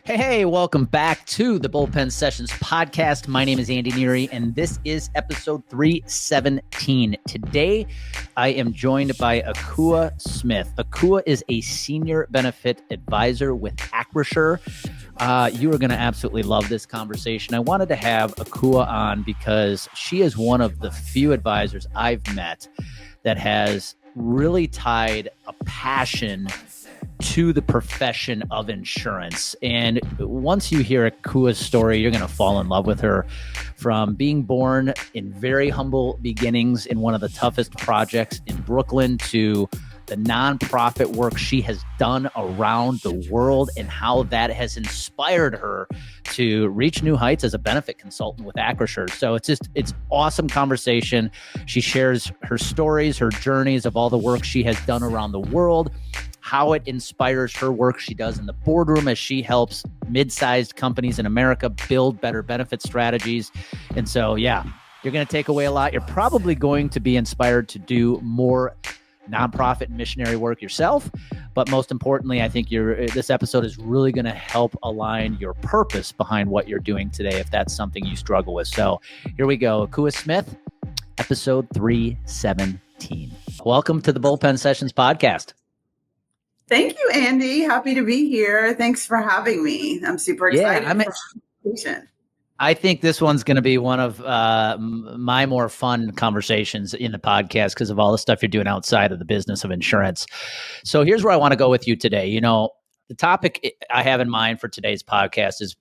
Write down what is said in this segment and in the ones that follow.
Hey, welcome back to the Bullpen Sessions podcast. My name is Andy NEARY, and this is episode 317. Today, I am joined by Akua Smith. Akua is a senior benefit advisor with Acrisure. You are going to absolutely love this conversation. I wanted to have Akua on because she is one of the few advisors I've met that has really tied a passion to the profession of insurance. And once you hear Akua's story, you're going to fall in love with her. From being born in very humble beginnings in one of the toughest projects in Brooklyn to the nonprofit work she has done around the world and how that has inspired her to reach new heights as a benefit consultant with Acrisure. So it's awesome conversation. She shares her stories, her journeys of all the work she has done around the world, how it inspires her work she does in the boardroom as she helps mid-sized companies in America build better benefit strategies. And so, yeah, you're going to take away a lot. You're probably going to be inspired to do more nonprofit and missionary work yourself. But most importantly, I think this episode is really going to help align your purpose behind what you're doing today, if that's something you struggle with. So here we go. Akua Smith, episode 317. Welcome to the Bullpen Sessions podcast. Thank you, Andy. Happy to be here. Thanks for having me. I'm super excited for the conversation. I think this one's going to be one of my more fun conversations in the podcast because of all the stuff you're doing outside of the business of insurance. So here's where I want to go with you today. You know, the topic I have in mind for today's podcast is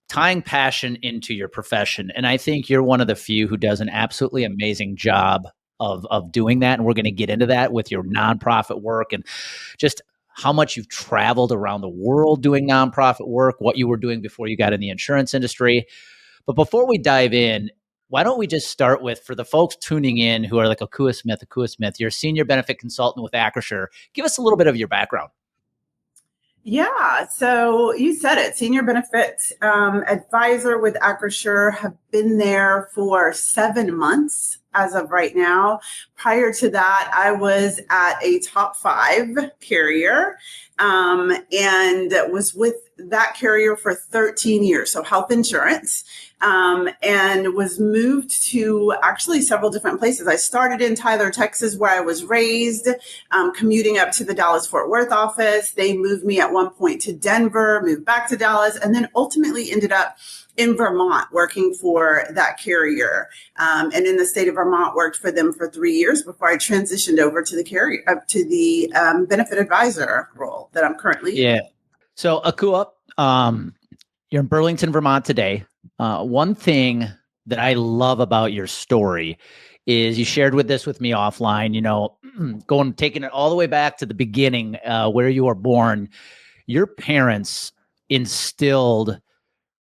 tying passion into your profession. And I think you're one of the few who does an absolutely amazing job of doing that. And we're going to get into that with your nonprofit work and just how much you've traveled around the world doing nonprofit work, what you were doing before you got in the insurance industry. But before we dive in, why don't we just start with, for the folks tuning in who are like Akua Smith, you're a senior benefit consultant with Acrisure. Give us a little bit of your background. Yeah, so you said it, senior benefits advisor with Acrisure, have been there for 7 months as of right now. Prior to that, I was at a top 5 carrier and was with that carrier for 13 years, so health insurance, and was moved to actually several different places. I started in Tyler, Texas, where I was raised, commuting up to the Dallas-Fort Worth office. They moved me at one point to Denver, moved back to Dallas, and then ultimately ended up in Vermont working for that carrier. And in the state of Vermont, worked for them for 3 years before I transitioned over to the carrier, up to the benefit advisor role that I'm currently in. Yeah. So Akua, you're in Burlington, Vermont today. One thing that I love about your story is you shared with me offline, you know, taking it all the way back to the beginning, where you were born. Your parents instilled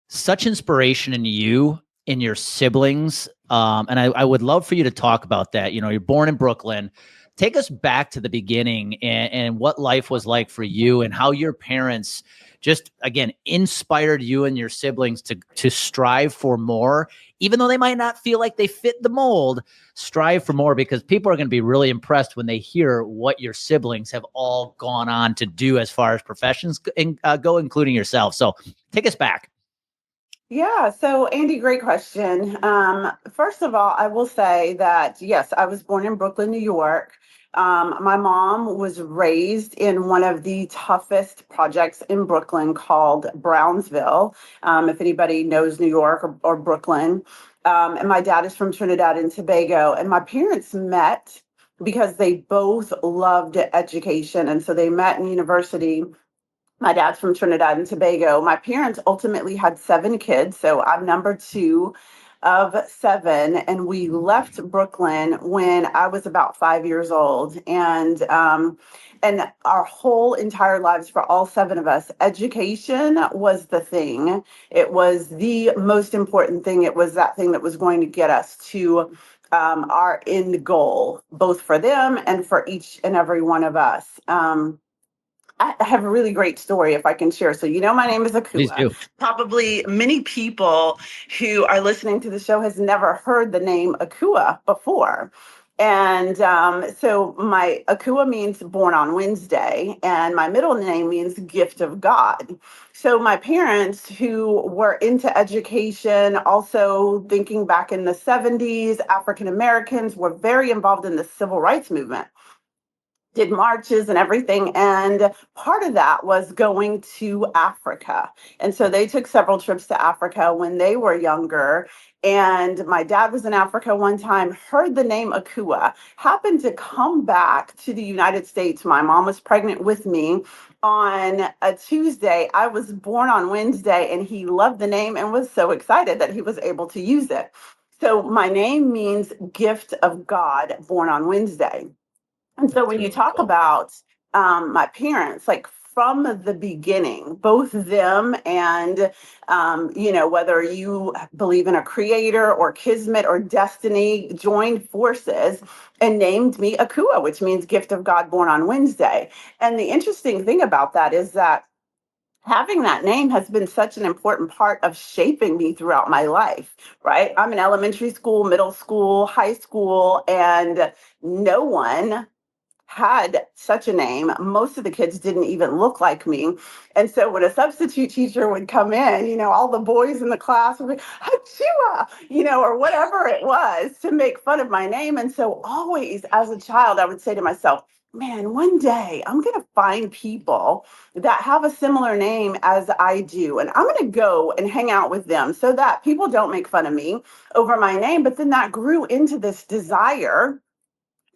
such inspiration in you, in your siblings. And I would love for you to talk about that. You know, you're born in Brooklyn. Take us back to the beginning and what life was like for you and how your parents just, again, inspired you and your siblings to strive for more, even though they might not feel like they fit the mold. Strive for more, because people are going to be really impressed when they hear what your siblings have all gone on to do as far as professions go, including yourself. So take us back. Yeah. So, Andy, great question. First of all, I will say that, yes, I was born in Brooklyn, New York. My mom was raised in one of the toughest projects in Brooklyn called Brownsville, if anybody knows New York or Brooklyn. And my dad is from Trinidad and Tobago. And my parents met because they both loved education. And so they met in university. My dad's from Trinidad and Tobago. My parents ultimately had 7 kids, so I'm number 2 of 7, and we left Brooklyn when I was about 5 years old. And our whole entire lives, for all 7 of us, education was the thing. It was the most important thing. It was that thing that was going to get us to our end goal, both for them and for each and every one of us. I have a really great story if I can share. So, my name is Akua. Please do. Probably many people who are listening to the show has never heard the name Akua before. And so my Akua means born on Wednesday, and my middle name means gift of God. So my parents, who were into education, also thinking back in the 70s, African Americans were very involved in the civil rights movement, did marches and everything. And part of that was going to Africa. And so they took several trips to Africa when they were younger. And my dad was in Africa one time, heard the name Akua, happened to come back to the United States. My mom was pregnant with me on a Tuesday. I was born on Wednesday, and he loved the name and was so excited that he was able to use it. So my name means gift of God, born on Wednesday. And so That's when you really talk cool. about my parents, like from the beginning, both them and, whether you believe in a creator or kismet or destiny, joined forces and named me Akua, which means gift of God born on Wednesday. And the interesting thing about that is that having that name has been such an important part of shaping me throughout my life, right? I'm in elementary school, middle school, high school, and no one had such a name. Most of the kids didn't even look like me. And so when a substitute teacher would come in, all the boys in the class would be, Achua, or whatever it was to make fun of my name. And so always as a child, I would say to myself, man, one day I'm going to find people that have a similar name as I do. And I'm going to go and hang out with them so that people don't make fun of me over my name. But then that grew into this desire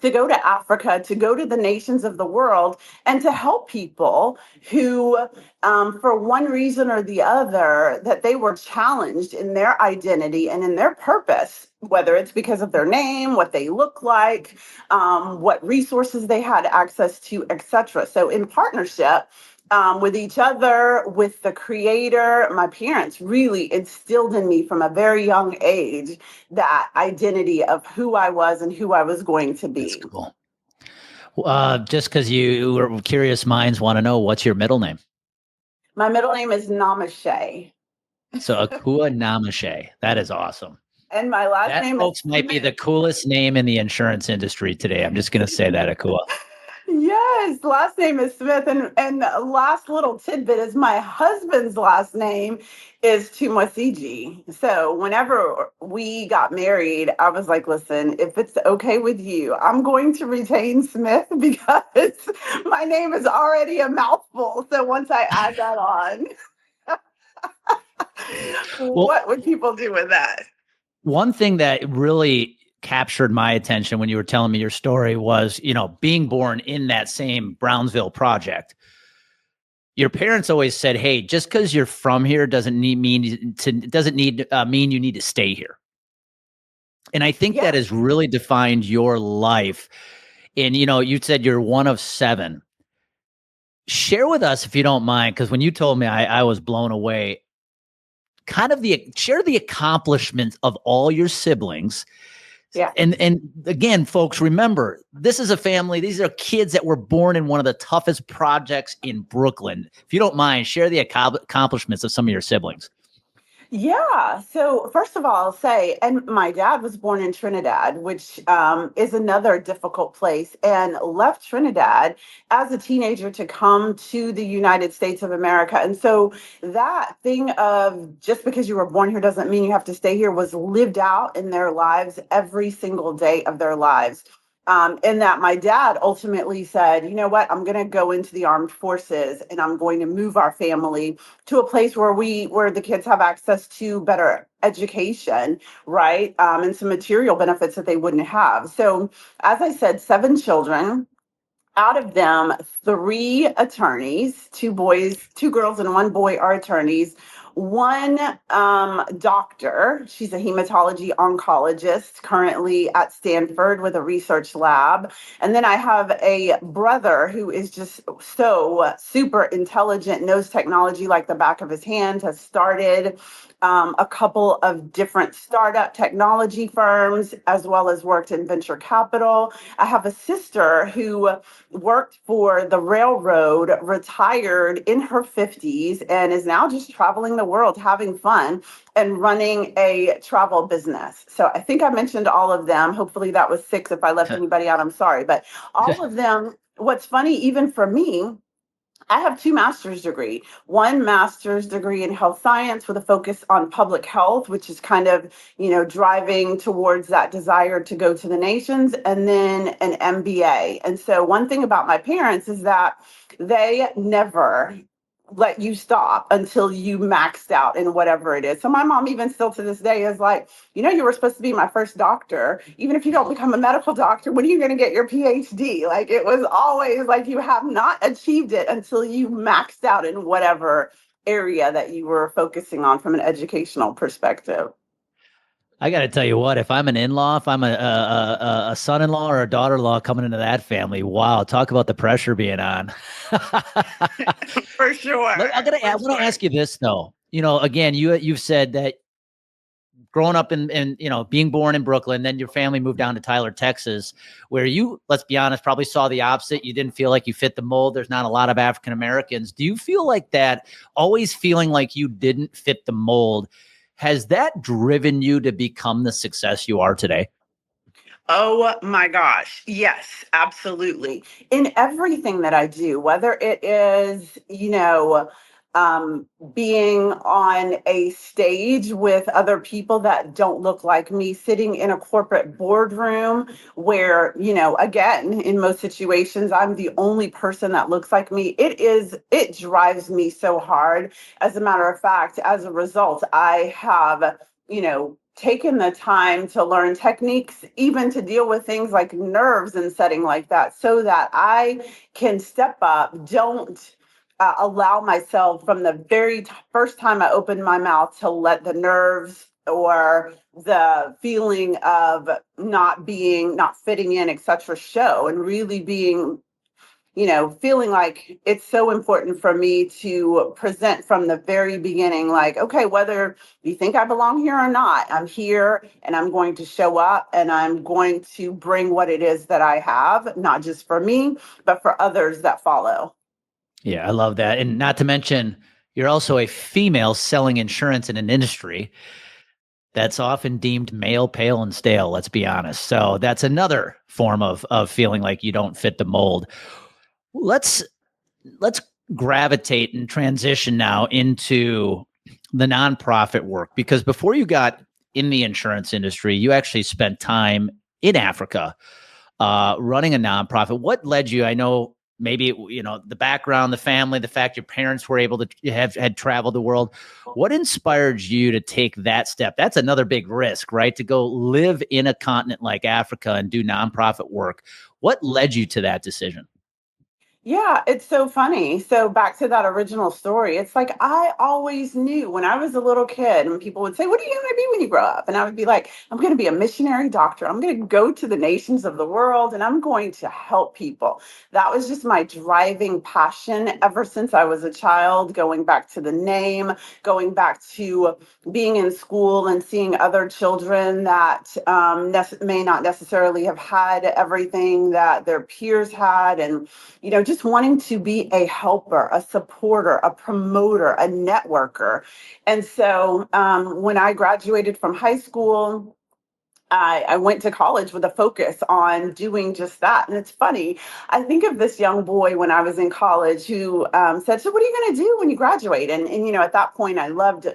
to go to Africa, to go to the nations of the world, and to help people who, for one reason or the other, that they were challenged in their identity and in their purpose, whether it's because of their name, what they look like, what resources they had access to, etc. So in partnership, with each other, with the creator, my parents really instilled in me from a very young age that identity of who I was and who I was going to That's be. cool. Just because you were curious minds want to know, what's your middle name? My middle name is Namaste, So Akua Namache. That is awesome. and my last That, name is folks, might be the Smith. coolest name in the insurance industry today. I'm just going to say that, Akua. Yes, last name is Smith, and the last little tidbit is my husband's last name is Tumwasiji. So whenever we got married, I was like, listen, if it's okay with you, I'm going to retain Smith because my name is already a mouthful. So once I add that on, Well, what would people do with that? one thing that really captured my attention when you were telling me your story was, being born in that same Brownsville project. Your parents always said, "Hey, just because you're from here doesn't mean you need to stay here." And I think that Yes. has really defined your life. And you said you're one of seven. Share with us, if you don't mind, because when you told me, I was blown away. Kind of share the accomplishments of all your siblings. Yeah. And again, folks, remember, this is a family. These are kids that were born in one of the toughest projects in Brooklyn. If you don't mind, share the accomplishments of some of your siblings. Yeah. So first of all, I'll say, and my dad was born in Trinidad, which is another difficult place, and left Trinidad as a teenager to come to the United States of America. And so that thing of just because you were born here doesn't mean you have to stay here was lived out in their lives every single day of their lives. In that my dad ultimately said, you know what, I'm going to go into the armed forces and I'm going to move our family to a place where the kids have access to better education, right? And some material benefits that they wouldn't have. So, as I said, seven children. Out of them, three attorneys, two boys, two girls, and one boy are attorneys. One doctor, she's a hematology oncologist currently at Stanford with a research lab. And then I have a brother who is just so super intelligent, knows technology like the back of his hand, has started a couple of different startup technology firms, as well as worked in venture capital. I have a sister who worked for the railroad, retired in her 50s, and is now just traveling the world having fun and running a travel business. So I think I mentioned all of them. Hopefully that was 6. If I left anybody out, I'm sorry. But all of them, what's funny, even for me, I have 2 master's degree. One master's degree in health science with a focus on public health, which is kind of, driving towards that desire to go to the nations, and then an MBA. And so one thing about my parents is that they never let you stop until you maxed out in whatever it is. So my mom, even still to this day, is like, you were supposed to be my first doctor. Even if you don't become a medical doctor, when are you going to get your PhD? Like, it was always like, you have not achieved it until you maxed out in whatever area that you were focusing on from an educational perspective. I got to tell you what, if I'm an in-law, if I'm a son-in-law or a daughter-in-law coming into that family, wow, talk about the pressure being on. For sure. I want to ask you this though. Again, you've said that growing up in being born in Brooklyn, then your family moved down to Tyler, Texas, where you, let's be honest, probably saw the opposite. You didn't feel like you fit the mold. There's not a lot of African Americans. Do you feel like that, always feeling like you didn't fit the mold? Has that driven you to become the success you are today? Oh my gosh. Yes, absolutely. In everything that I do, whether it is, being on a stage with other people that don't look like me, sitting in a corporate boardroom where, again, in most situations, I'm the only person that looks like me. It drives me so hard. As a matter of fact, as a result, I have, taken the time to learn techniques, even to deal with things like nerves and setting like that, so that I can step up, don't allow myself from the very first time I open my mouth to let the nerves or the feeling of not fitting in, etc., show, and really being, feeling like it's so important for me to present from the very beginning, like, okay, whether you think I belong here or not, I'm here and I'm going to show up and I'm going to bring what it is that I have, not just for me, but for others that follow. Yeah, I love that. And not to mention, you're also a female selling insurance in an industry that's often deemed male, pale, and stale, let's be honest. So that's another form of feeling like you don't fit the mold. Let's gravitate and transition now into the nonprofit work, because before you got in the insurance industry, you actually spent time in Africa running a nonprofit. What led you? I know maybe the background, the family, the fact your parents were able to had traveled the world. What inspired you to take that step? That's another big risk, right? To go live in a continent like Africa and do nonprofit work. What led you to that decision? Yeah, it's so funny. So back to that original story, it's like I always knew when I was a little kid, and people would say, "What are you going to be when you grow up?" And I would be like, "I'm going to be a missionary doctor. I'm going to go to the nations of the world and I'm going to help people." That was just my driving passion ever since I was a child, going back to the name, going back to being in school and seeing other children that may not necessarily have had everything that their peers had. And just wanting to be a helper, a supporter, a promoter, a networker. And so when I graduated from high school, I went to college with a focus on doing just that. And it's funny, I think of this young boy when I was in college who said, "So what are you going to do when you graduate?" And at that point, I loved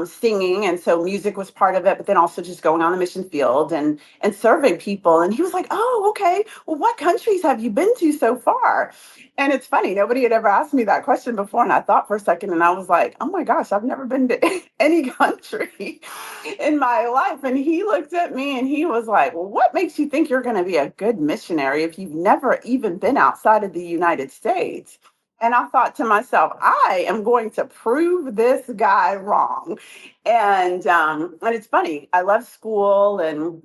singing. And so music was part of it, but then also just going on the mission field and serving people. And he was like, "Oh, okay. Well, what countries have you been to so far?" And it's funny, nobody had ever asked me that question before. And I thought for a second and I was like, "Oh my gosh, I've never been to any country in my life." And he looked at me and he was like, "Well, what makes you think you're going to be a good missionary if you've never even been outside of the United States?" And I thought to myself, I am going to prove this guy wrong. And it's funny, I love school and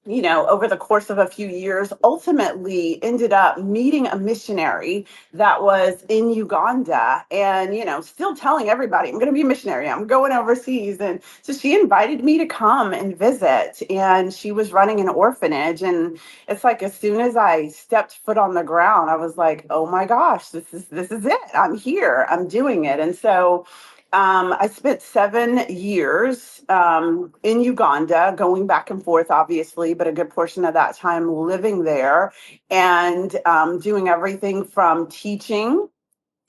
over the course of a few years, ultimately ended up meeting a missionary that was in Uganda and, still telling everybody, "I'm going to be a missionary. I'm going overseas." And so she invited me to come and visit, and she was running an orphanage. And it's like, as soon as I stepped foot on the ground, I was like, "Oh my gosh, this is it. I'm here. I'm doing it." And so I spent 7 years in Uganda, going back and forth, obviously, but a good portion of that time living there and doing everything from teaching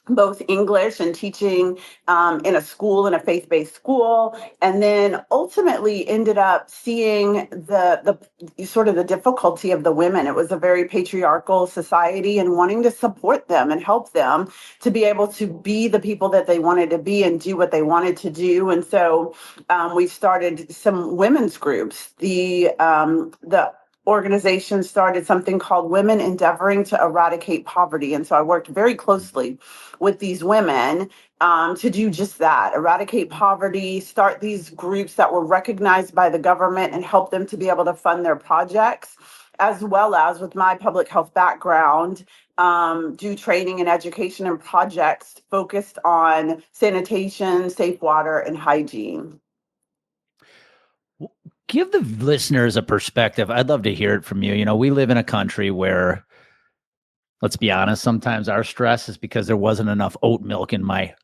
both English and teaching in a school, in a faith-based school, and then ultimately ended up seeing the sort of the difficulty of the women. It was a very patriarchal society, and wanting to support them and help them to be able to be the people that they wanted to be and do what they wanted to do. And so we started some women's groups. The organization started something called Women Endeavoring to Eradicate Poverty. And so I worked very closely with these women to do just that, eradicate poverty, start these groups that were recognized by the government and help them to be able to fund their projects, as well as, with my public health background, do training and education and projects focused on sanitation, safe water, and hygiene. Give the listeners a perspective. I'd love to hear it from you. You know, we live in a country where, let's be honest, sometimes our stress is because there wasn't enough oat milk in my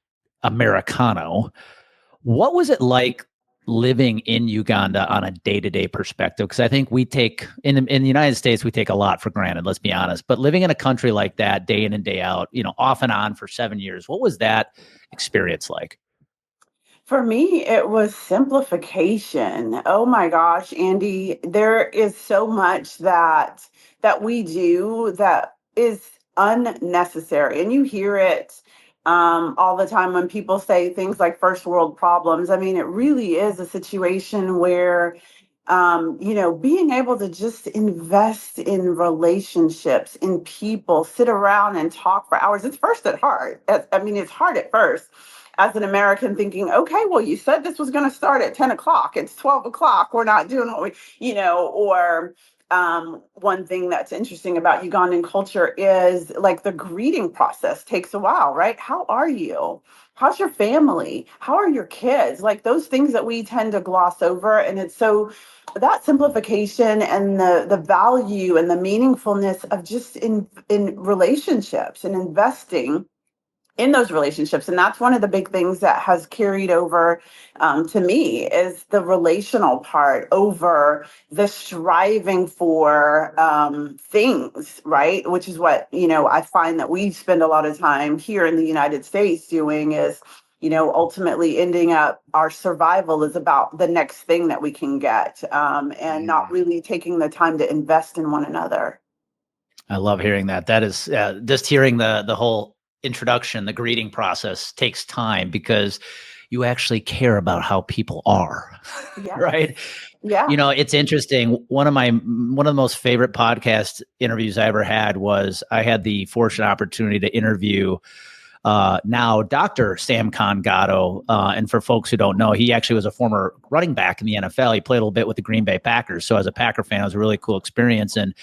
Americano. What was it like living in Uganda on a day-to-day perspective? Because I think we take, in the United States, we take a lot for granted, let's be honest. But living in a country like that, day in and day out, you know, off and on for 7 years, what was that experience like? For me, it was simplification. Oh my gosh, Andy, there is so much that we do that is unnecessary. And you hear it all the time when people say things like first world problems. I mean, it really is a situation where being able to just invest in relationships, in people, sit around and talk for hours. It's first at heart. I mean, it's hard at first as an American thinking, okay, well, you said this was going to start at 10 o'clock. It's 12 o'clock. We're not doing what or one thing that's interesting about Ugandan culture is like the greeting process takes a while, right? How are you? How's your family? How are your kids? Like those things that we tend to gloss over. And it's so that simplification and the value and the meaningfulness of just in relationships and investing in those relationships. And that's one of the big things that has carried over to me is the relational part over the striving for things, right? Which is what, I find that we spend a lot of time here in the United States doing is, ultimately ending up our survival is about the next thing that we can get and not really taking the time to invest in one another. I love hearing that. That is just hearing the whole introduction, the greeting process takes time because you actually care about how people are, Yeah. right? Yeah. You know, it's interesting. One of the most favorite podcast interviews I ever had was I had the fortunate opportunity to interview now Dr. Sam Congato. And for folks who don't know, he actually was a former running back in the NFL. He played a little bit with the Green Bay Packers. So as a Packer fan, it was a really cool experience. And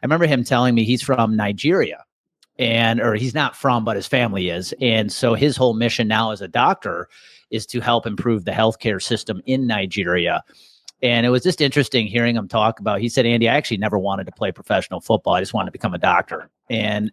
I remember him telling me he's from Nigeria or he's not from, but his family is. And so his whole mission now as a doctor is to help improve the healthcare system in Nigeria. And it was just interesting hearing him talk about, he said, Andy, I actually never wanted to play professional football. I just wanted to become a doctor. And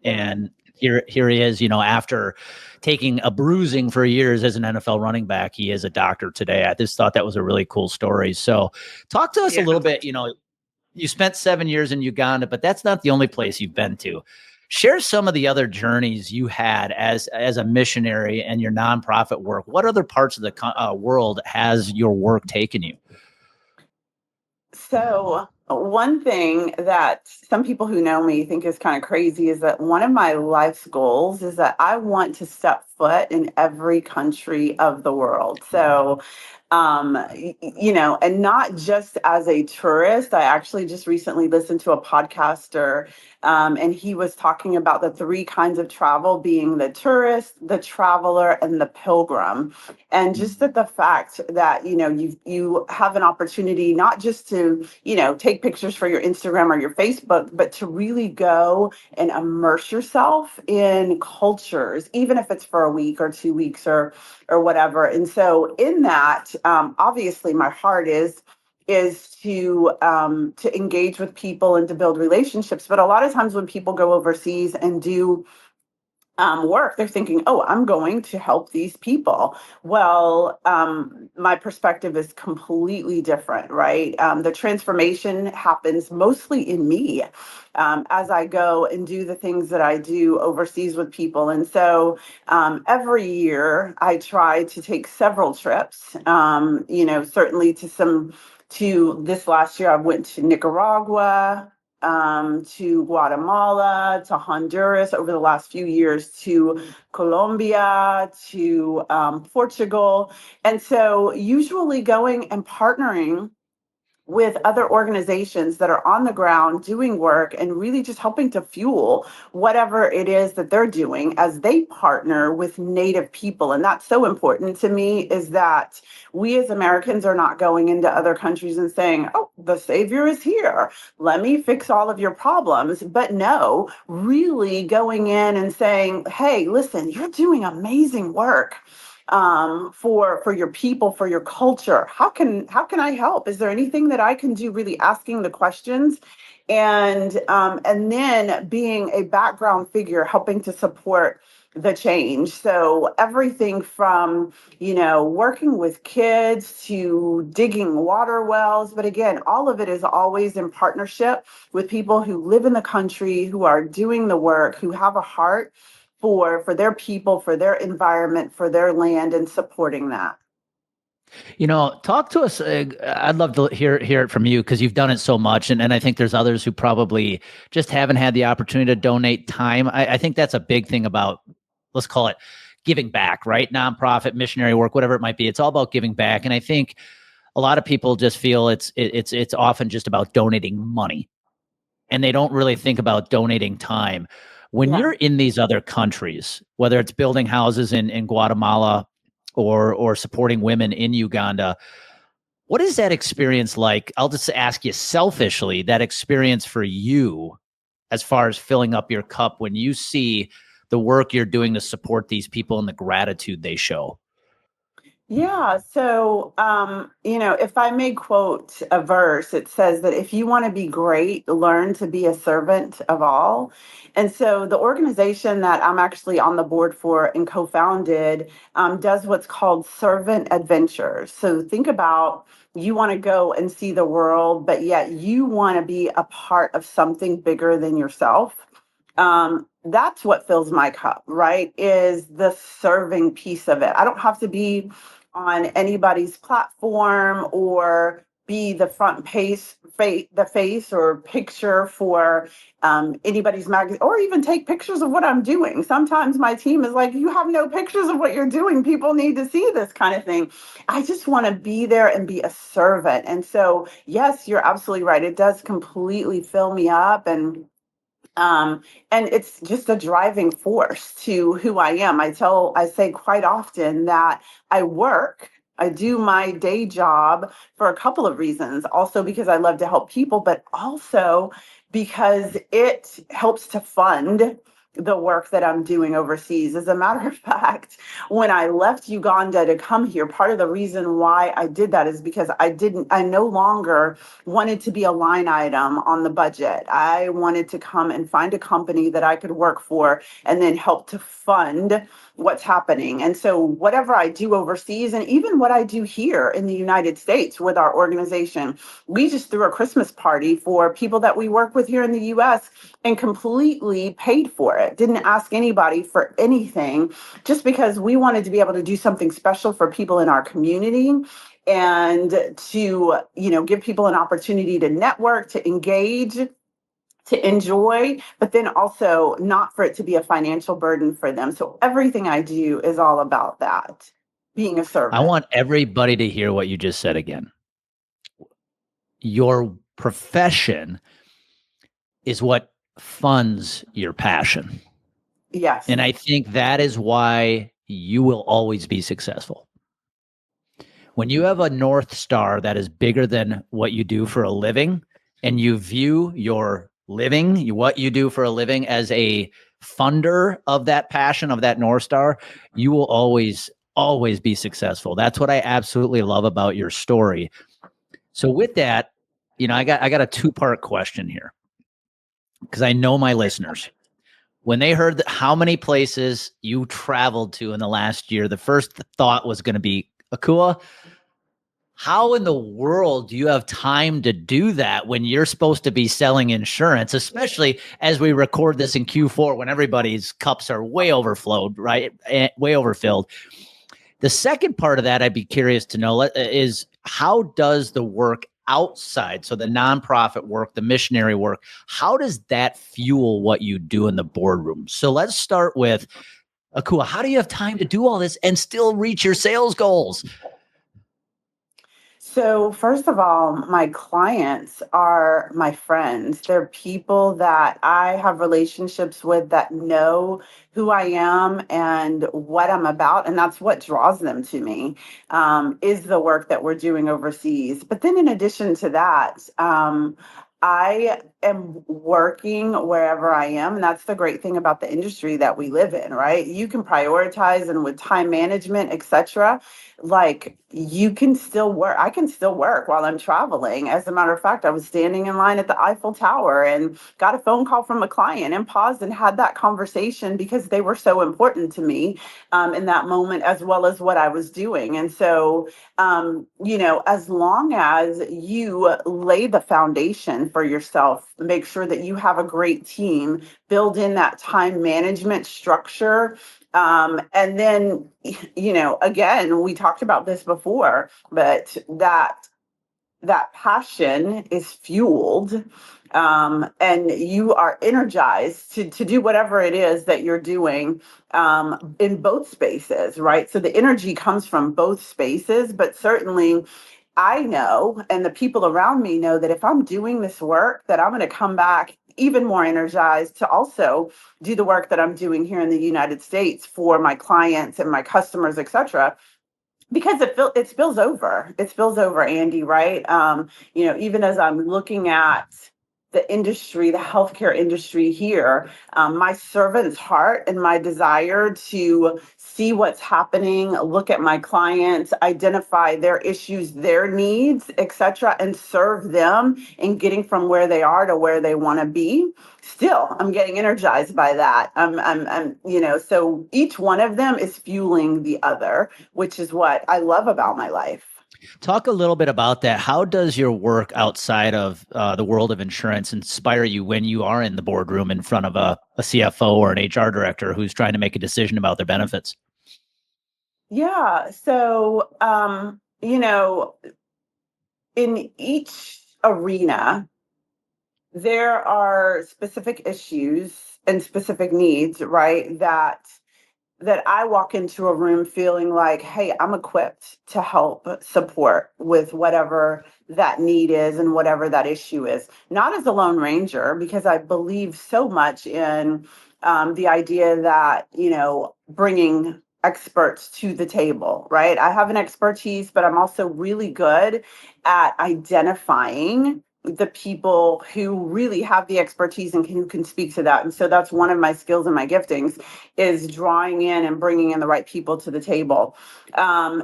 here he is, after taking a bruising for years as an NFL running back, he is a doctor today. I just thought that was a really cool story. So talk to us a little bit, you spent 7 years in Uganda, but that's not the only place you've been to. Share some of the other journeys you had as a missionary and your nonprofit work. What other parts of the world has your work taken you? So, one thing that some people who know me think is kind of crazy is that one of my life's goals is that I want to step foot in every country of the world. So, and not just as a tourist. I actually just recently listened to a podcaster, and he was talking about the three kinds of travel being the tourist, the traveler, and the pilgrim. And just that the fact that, you have an opportunity not just to, take pictures for your Instagram or your Facebook, but to really go and immerse yourself in cultures, even if it's for a week or 2 weeks or whatever. And so in that, obviously my heart is to engage with people and to build relationships. But a lot of times when people go overseas and do work, they're thinking, oh, I'm going to help these people. Well, my perspective is completely different, right? The transformation happens mostly in me as I go and do the things that I do overseas with people. And so every year I try to take several trips, certainly to this last year, I went to Nicaragua, to Guatemala, to Honduras over the last few years, to Colombia, to Portugal. And so, usually going and partnering with other organizations that are on the ground doing work and really just helping to fuel whatever it is that they're doing as they partner with Native people. And that's so important to me, is that we as Americans are not going into other countries and saying, oh, the savior is here, let me fix all of your problems. But no, really going in and saying, hey, listen, you're doing amazing work for your people, for your culture. How can I help? Is there anything that I can do? Really asking the questions, and then being a background figure, helping to support the change. So everything from working with kids to digging water wells, but again, all of it is always in partnership with people who live in the country, who are doing the work, who have a heart for their people, for their environment, for their land, and supporting that. Talk to us. I'd love to hear it from you because you've done it so much, and I think there's others who probably just haven't had the opportunity to donate time. I think that's a big thing about, let's call it, giving back, right? Nonprofit, missionary work, whatever it might be. It's all about giving back, and I think a lot of people just feel it's often just about donating money, and they don't really think about donating time. When Yeah. you're in these other countries, whether it's building houses in Guatemala or supporting women in Uganda, what is that experience like? I'll just ask you selfishly, that experience for you as far as filling up your cup when you see the work you're doing to support these people and the gratitude they show. Yeah. So, if I may quote a verse, it says that if you want to be great, learn to be a servant of all. And so, the organization that I'm actually on the board for and co founded does what's called servant adventures. So, think about, you want to go and see the world, but yet you want to be a part of something bigger than yourself. That's what fills my cup, right? Is the serving piece of it. I don't have to be on anybody's platform or be the front page, the face or picture for anybody's magazine, or even take pictures of what I'm doing. Sometimes my team is like, you have no pictures of what you're doing. People need to see this kind of thing. I just want to be there and be a servant. And so, yes, you're absolutely right. It does completely fill me up. Um, and it's just a driving force to who I am. I say quite often that I do my day job for a couple of reasons. Also because I love to help people, but also because it helps to fund the work that I'm doing overseas. As a matter of fact, when I left Uganda to come here, part of the reason why I did that is because I no longer wanted to be a line item on the budget. I wanted to come and find a company that I could work for and then help to fund what's happening. And so, whatever I do overseas, and even what I do here in the United States with our organization, we just threw a Christmas party for people that we work with here in the US and completely paid for it. Didn't ask anybody for anything, just because we wanted to be able to do something special for people in our community and to give people an opportunity to network, to engage, to enjoy, but then also not for it to be a financial burden for them. So everything I do is all about that, being a I servant. want everybody to hear what you just said again. Your profession is what funds your passion. Yes. And I think that is why you will always be successful. When you have a North Star that is bigger than what you do for a living, and you view your living, what you do for a living, as a funder of that passion, of that North Star, you will always be successful. That's what I absolutely love about your story. So with that, I got a two-part question here because I know my listeners. when they heard that how many places you traveled to in the last year, the first thought was going to be, Akua, how in the world do you have time to do that when you're supposed to be selling insurance, especially as we record this in Q4 when everybody's cups are way overflowed, right? Way overfilled. The second part of that I'd be curious to know is, how does the work outside, so the nonprofit work, the missionary work, how does that fuel what you do in the boardroom? So let's start with, Akua, how do you have time to do all this and still reach your sales goals? So, first of all, my clients are my friends. They're people that I have relationships with that know who I am and what I'm about. And that's what draws them to me, is the work that we're doing overseas. But then, in addition to that, I am working wherever I am. And that's the great thing about the industry that we live in, right? You can prioritize, and with time management, etc., like you can still work. I can still work while I'm traveling. As a matter of fact, I was standing in line at the Eiffel Tower and got a phone call from a client and paused and had that conversation because they were so important to me in that moment, as well as what I was doing. And so, as long as you lay the foundation for yourself, make sure that you have a great team, build in that time management structure. And then, again, we talked about this before, but that passion is fueled, and you are energized to do whatever it is that you're doing in both spaces, right? So the energy comes from both spaces, but certainly I know, and the people around me know, that if I'm doing this work, that I'm going to come back even more energized to also do the work that I'm doing here in the United States for my clients and my customers, et cetera, because it spills over. It spills over, Andy, right? Even as I'm looking at the industry, the healthcare industry here, my servant's heart and my desire to see what's happening, look at my clients, identify their issues, their needs, et cetera, and serve them in getting from where they are to where they want to be. Still, I'm getting energized by that. So each one of them is fueling the other, which is what I love about my life. Talk a little bit about that. How does your work outside of the world of insurance inspire you when you are in the boardroom in front of a CFO or an HR director who's trying to make a decision about their benefits? Yeah. So, in each arena, there are specific issues and specific needs, right? That I walk into a room feeling like, hey, I'm equipped to help support with whatever that need is and whatever that issue is. Not as a lone ranger, because I believe so much in the idea that, bringing experts to the table, right? I have an expertise, but I'm also really good at identifying the people who really have the expertise and who can speak to that. And so that's one of my skills and my giftings, is drawing in and bringing in the right people to the table. So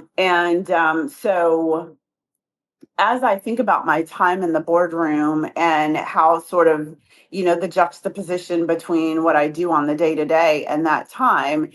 as I think about my time in the boardroom and how sort of, the juxtaposition between what I do on the day to day and that time,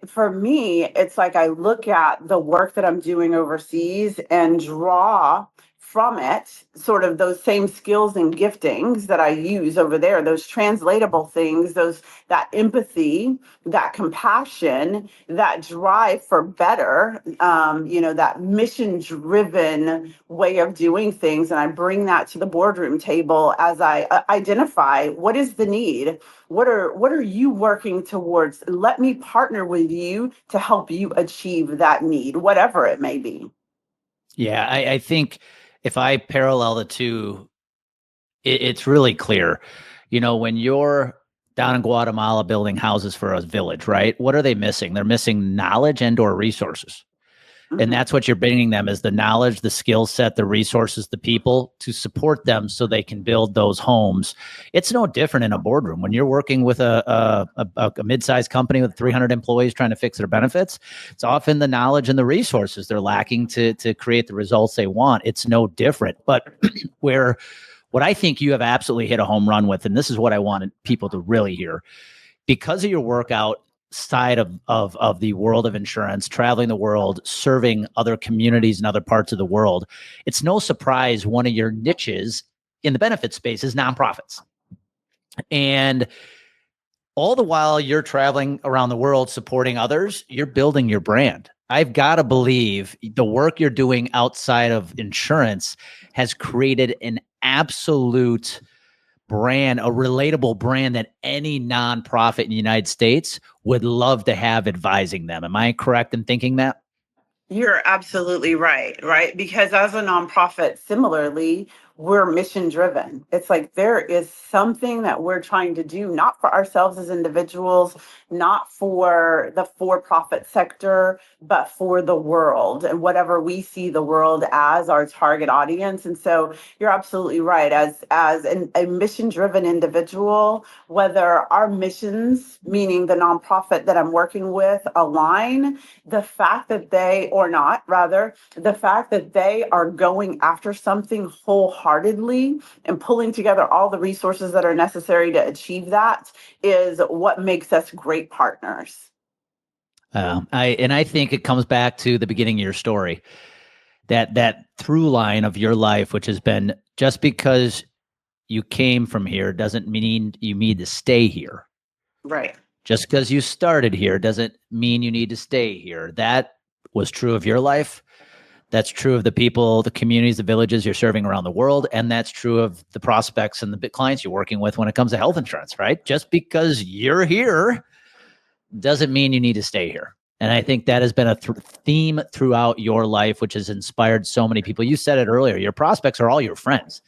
for me, it's like I look at the work that I'm doing overseas and draw from it sort of those same skills and giftings that I use over there, those translatable things, that empathy, that compassion, that drive for better, that mission driven way of doing things. And I bring that to the boardroom table as I identify what is the need. What are you working towards? Let me partner with you to help you achieve that need, whatever it may be. Yeah, I think if I parallel the two, it's really clear. When you're down in Guatemala building houses for a village, right? What are they missing? They're missing knowledge and or resources. And that's what you're bringing them, is the knowledge, the skill set, the resources, the people to support them so they can build those homes. It's no different in a boardroom. When you're working with a mid-sized company with 300 employees trying to fix their benefits, it's often the knowledge and the resources they're lacking to create the results they want. It's no different. But what I think you have absolutely hit a home run with, and this is what I wanted people to really hear, because of your work outside of the world of insurance, traveling the world, serving other communities in other parts of the world, it's no surprise one of your niches in the benefit space is nonprofits. And all the while you're traveling around the world supporting others, you're building your brand. I've got to believe the work you're doing outside of insurance has created an absolute brand, a relatable brand that any nonprofit in the United States would love to have advising them. Am I correct in thinking that? You're absolutely right, right? Because as a nonprofit, similarly, we're mission driven. It's like there is something that we're trying to do, not for ourselves as individuals, not for the for profit sector, but for the world and whatever we see the world as our target audience. And so you're absolutely right. A mission driven individual, whether our missions, meaning the nonprofit that I'm working with, align, the fact that they, or not, rather, the fact that they are going after something wholeheartedly and pulling together all the resources that are necessary to achieve that is what makes us great partners. I think it comes back to the beginning of your story, that through line of your life, which has been just because you came from here doesn't mean you need to stay here. Right. Just because you started here doesn't mean you need to stay here. That was true of your life. That's true of the people, the communities, the villages you're serving around the world. And that's true of the prospects and the clients you're working with when it comes to health insurance, right? Just because you're here doesn't mean you need to stay here. And I think that has been a theme throughout your life, which has inspired so many people. You said it earlier, your prospects are all your friends.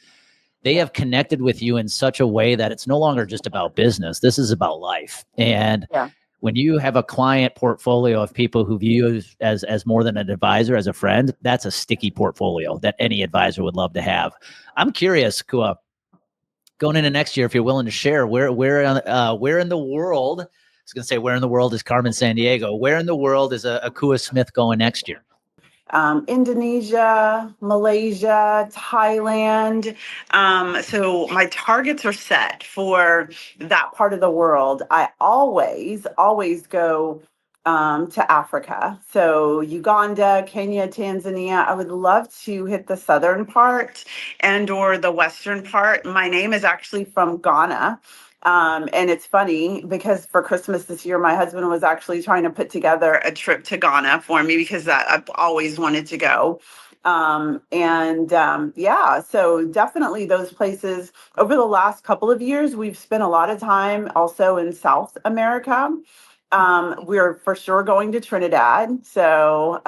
They have connected with you in such a way that it's no longer just about business. This is about life. And when you have a client portfolio of people who view you as more than an advisor, as a friend, that's a sticky portfolio that any advisor would love to have. I'm curious, Akua, going into next year, if you're willing to share, where in the world, I was going to say, where in the world is Carmen Sandiego? Where in the world is Akua Smith going next year? Indonesia, Malaysia, Thailand. So my targets are set for that part of the world. I always go to Africa. So Uganda, Kenya, Tanzania. I would love to hit the southern part and or the western part. My name is actually from Ghana. And it's funny because for Christmas this year, my husband was actually trying to put together a trip to Ghana for me because I've always wanted to go. So definitely those places. Over the last couple of years, we've spent a lot of time also in South America. We're for sure going to Trinidad. So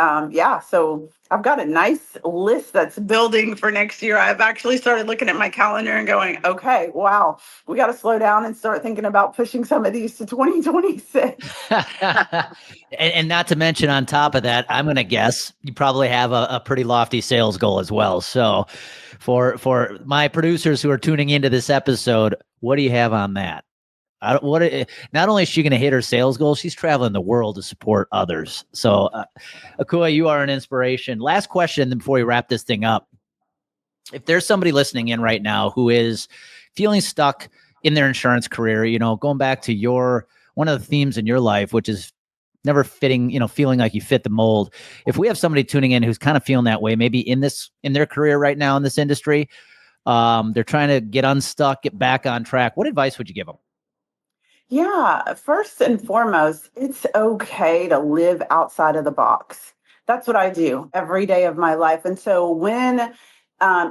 I've got a nice list that's building for next year. I've actually started looking at my calendar and going, okay, wow, we got to slow down and start thinking about pushing some of these to 2026. And not to mention, on top of that, I'm going to guess you probably have a pretty lofty sales goal as well. So for my producers who are tuning into this episode, what do you have on that? Not only is she going to hit her sales goal, she's traveling the world to support others. So, Akua, you are an inspiration. Last question before we wrap this thing up. If there's somebody listening in right now who is feeling stuck in their insurance career, going back to one of the themes in your life, which is never fitting, feeling like you fit the mold. If we have somebody tuning in who's kind of feeling that way, maybe in their career right now in this industry, they're trying to get unstuck, get back on track. What advice would you give them? Yeah, first and foremost, it's okay to live outside of the box. That's what I do every day of my life. And so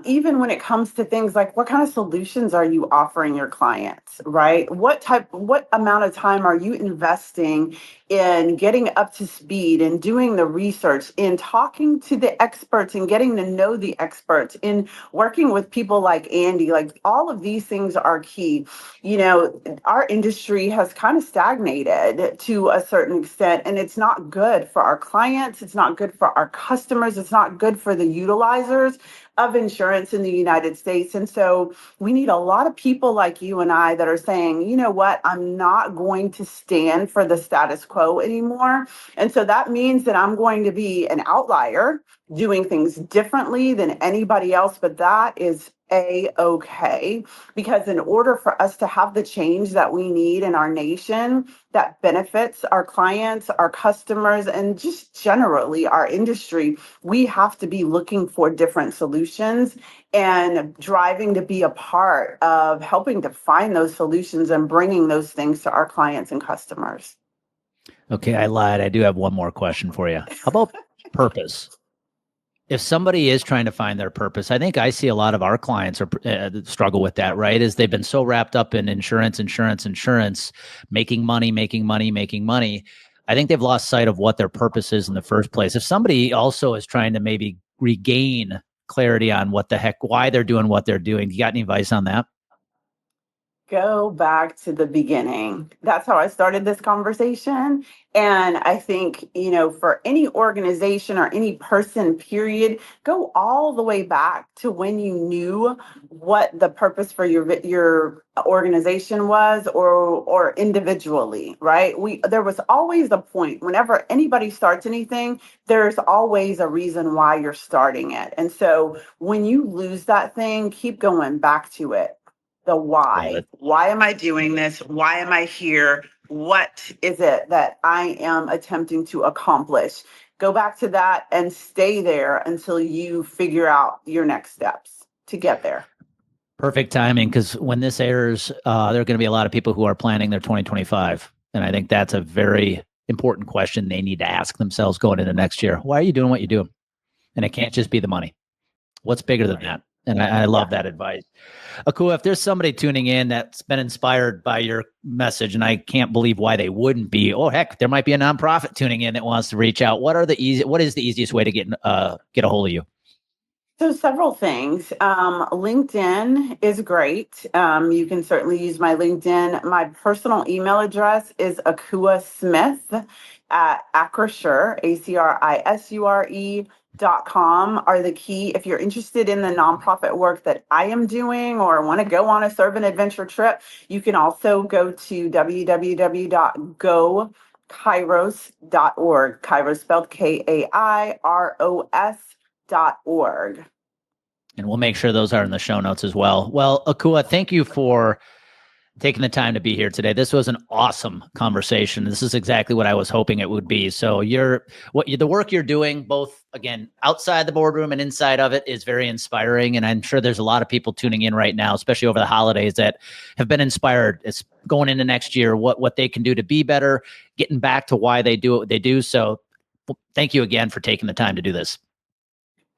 even when it comes to things like what kind of solutions are you offering your clients, right? What amount of time are you investing in getting up to speed and doing the research, in talking to the experts and getting to know the experts, in working with people like Andy? Like all of these things are key. Our industry has kind of stagnated to a certain extent, and it's not good for our clients. It's not good for our customers. It's not good for the utilizers of insurance in the United States. And so we need a lot of people like you and I that are saying, you know what, I'm not going to stand for the status quo anymore. And so that means that I'm going to be an outlier, doing things differently than anybody else. But that is A-okay, because in order for us to have the change that we need in our nation that benefits our clients, our customers, and just generally our industry, we have to be looking for different solutions and driving to be a part of helping to find those solutions and bringing those things to our clients and customers. Okay, I lied. I do have one more question for you. How about purpose? If somebody is trying to find their purpose, I think I see a lot of our clients are struggle with that, right? Is they've been so wrapped up in insurance, making money, making money, making money. I think they've lost sight of what their purpose is in the first place. If somebody also is trying to maybe regain clarity on what the heck, why they're doing what they're doing, you got any advice on that? Go back to the beginning. That's how I started this conversation. And I think, for any organization or any person, period, go all the way back to when you knew what the purpose for your organization was, or individually, right? There was always a point whenever anybody starts anything, there's always a reason why you're starting it. And so when you lose that thing, keep going back to it. The why. Why am I doing this? Why am I here? What is it that I am attempting to accomplish? Go back to that and stay there until you figure out your next steps to get there. Perfect timing, because when this airs, there are going to be a lot of people who are planning their 2025. And I think that's a very important question they need to ask themselves going into next year. Why are you doing what you do? And it can't just be the money. What's bigger than that? And I love that advice. Akua, if there's somebody tuning in that's been inspired by your message, and I can't believe why they wouldn't be, oh, heck, there might be a nonprofit tuning in that wants to reach out. What is the easiest way to get a hold of you? So several things. LinkedIn is great. You can certainly use my LinkedIn. My personal email address is Akua Smith at Acrisure, ACRISURE.com are the key. If you're interested in the nonprofit work that I am doing or want to go on a servant adventure trip, you can also go to www.gokairos.org. Kairos spelled KAIROS.org. And we'll make sure those are in the show notes as well. Well, Akua, thank you for taking the time to be here today. This was an awesome conversation. This is exactly what I was hoping it would be. So the work you're doing, both again outside the boardroom and inside of it, is very inspiring. And I'm sure there's a lot of people tuning in right now, especially over the holidays, that have been inspired. It's going into next year, what they can do to be better, getting back to why they do what they do. So thank you again for taking the time to do this.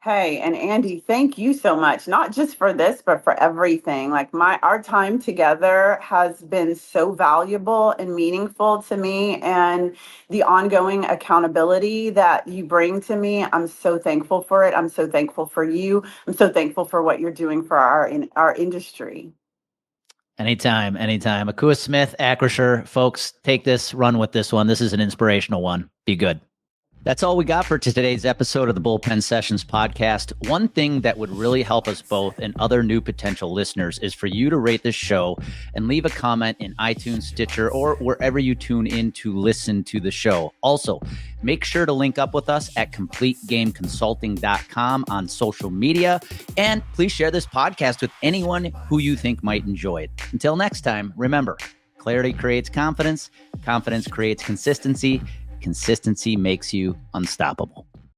Hey, and Andy, thank you so much, not just for this, but for everything. Like our time together has been so valuable and meaningful to me, and the ongoing accountability that you bring to me, I'm so thankful for it. I'm so thankful for you. I'm so thankful for what you're doing for our industry. Anytime. Akua Smith, Acrisure, folks, take this, run with this one. This is an inspirational one. Be good. That's all we got for today's episode of the Bullpen Sessions podcast. One thing that would really help us both and other new potential listeners is for you to rate this show and leave a comment in iTunes, Stitcher, or wherever you tune in to listen to the show. Also, make sure to link up with us at CompleteGameConsulting.com on social media. And please share this podcast with anyone who you think might enjoy it. Until next time, remember, clarity creates confidence. Confidence creates consistency. Consistency makes you unstoppable.